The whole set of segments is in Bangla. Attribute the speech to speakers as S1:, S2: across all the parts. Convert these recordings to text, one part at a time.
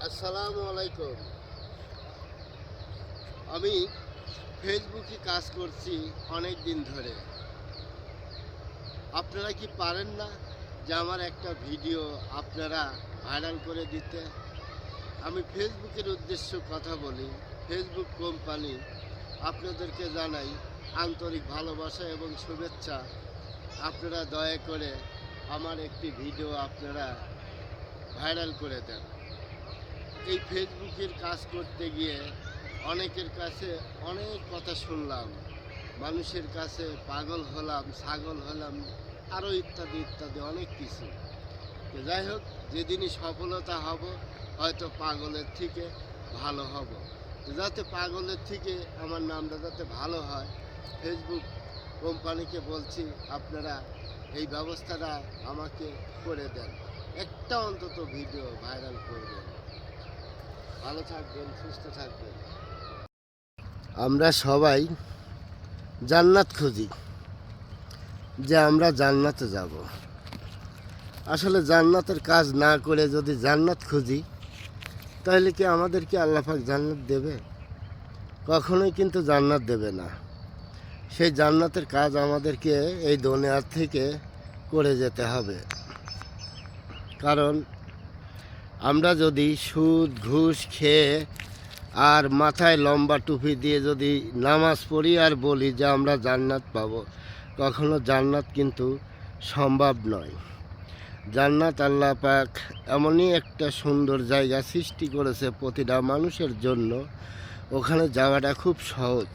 S1: আসসালামু আলাইকুম। আমি ফেসবুকে কাজ করছি অনেক দিন ধরে। আপনারা কি পারেন না যে আমার একটা ভিডিও আপনারা ভাইরাল করে দিতে? আমি ফেসবুকের উদ্দেশ্য কথা বলি। ফেসবুক কোম্পানি আপনাদেরকে জানাই আন্তরিক ভালোবাসা এবং শুভেচ্ছা। আপনারা দয়া করে আমার একটি ভিডিও আপনারা ভাইরাল করে দেন। এই ফেসবুকের কাজ করতে গিয়ে অনেকের কাছে অনেক কথা শুনলাম, মানুষের কাছে পাগল হলাম, ছাগল হলাম, আরও ইত্যাদি ইত্যাদি অনেক কিছু। তো যাই হোক, যেদিনই সফলতা হব হয়তো পাগলের থেকে ভালো হব। তো যাতে পাগলের থেকে আমার নামটা যাতে ভালো হয়, ফেসবুক কোম্পানিকে বলছি আপনারা এই ব্যবস্থাটা আমাকে করে দেন। একটা অন্তত ভিডিও ভাইরাল করবেন। ভালো থাকবেন, সুস্থ থাকবেন। আমরা সবাই জান্নাত খুঁজি, যে আমরা জান্নাতে যাব। আসলে জান্নাতের কাজ না করে যদি জান্নাত খুঁজি, তাহলে কি আমাদেরকে আল্লাহ পাক জান্নাত দেবে? কখনোই কিন্তু জান্নাত দেবে না। সেই জান্নাতের কাজ আমাদেরকে এই দুনিয়ার থেকে করে যেতে হবে। কারণ আমরা যদি সুদ ঘুষ খেয়ে আর মাথায় লম্বা টুপি দিয়ে যদি নামাজ পড়ি আর বলি যে আমরা জান্নাত পাবো, কখনো জান্নাত কিন্তু সম্ভব নয়। জান্নাত আল্লাহ পাক এমনই একটা সুন্দর জায়গা সৃষ্টি করেছে প্রতিটা মানুষের জন্য, ওখানে যাওয়াটা খুব সহজ।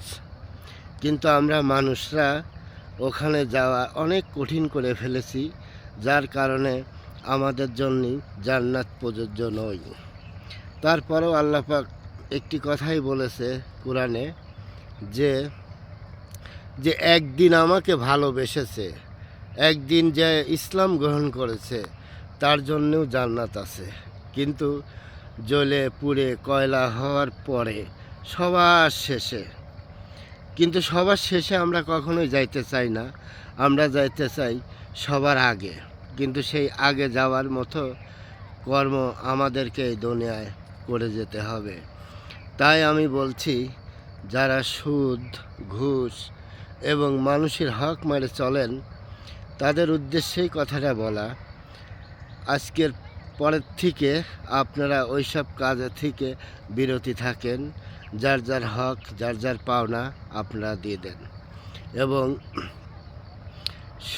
S1: কিন্তু আমরা মানুষরা ওখানে যাওয়া অনেক কঠিন করে ফেলেছি, যার কারণে আমাদের জন্যই জান্নাত প্রযোজ্য নয়। তারপরেও আল্লাহ পাক একটি কথাই বলেছে কোরআনে, যে একদিন আমাকে ভালোবেসেছে, একদিন যে ইসলাম গ্রহণ করেছে, তার জন্যও জান্নাত আছে। কিন্তু জ্বলে পুড়ে কয়লা হওয়ার পরে সবার শেষে আমরা কখনোই যাইতে চাই না। আমরা যাইতে চাই সবার আগে। কিন্তু সেই আগে যাওয়ার মতো কর্ম আমাদেরকে এই দুনিয়ায় করে যেতে হবে। তাই আমি বলছি, যারা সুদ ঘুষ এবং মানুষের হক মেরে চলেন, তাদের উদ্দেশ্যেই কথাটা বলা। আজকের পরের থেকে আপনারা ওইসব কাজের থেকে বিরতি থাকেন। যার যার হক, যার যার পাওনা আপনারা দিয়ে দেন, এবং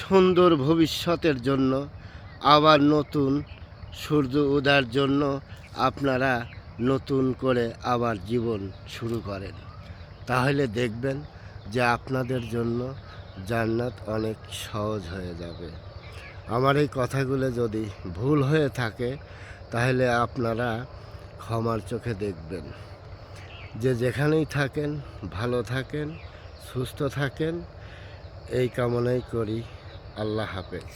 S1: সুন্দর ভবিষ্যতের জন্য, আবার নতুন সূর্য ওঠার জন্য আপনারা নতুন করে আবার জীবন শুরু করেন। তাহলে দেখবেন যে আপনাদের জন্য জান্নাত অনেক সহজ হয়ে যাবে। আমার এই কথাগুলো যদি ভুল হয়ে থাকে, তাহলে আপনারা ক্ষমার চোখে দেখবেন। যে যেখানেই থাকেন ভালো থাকেন, সুস্থ থাকেন, এই কামনাই করি। আল্লাহ হাফেজ।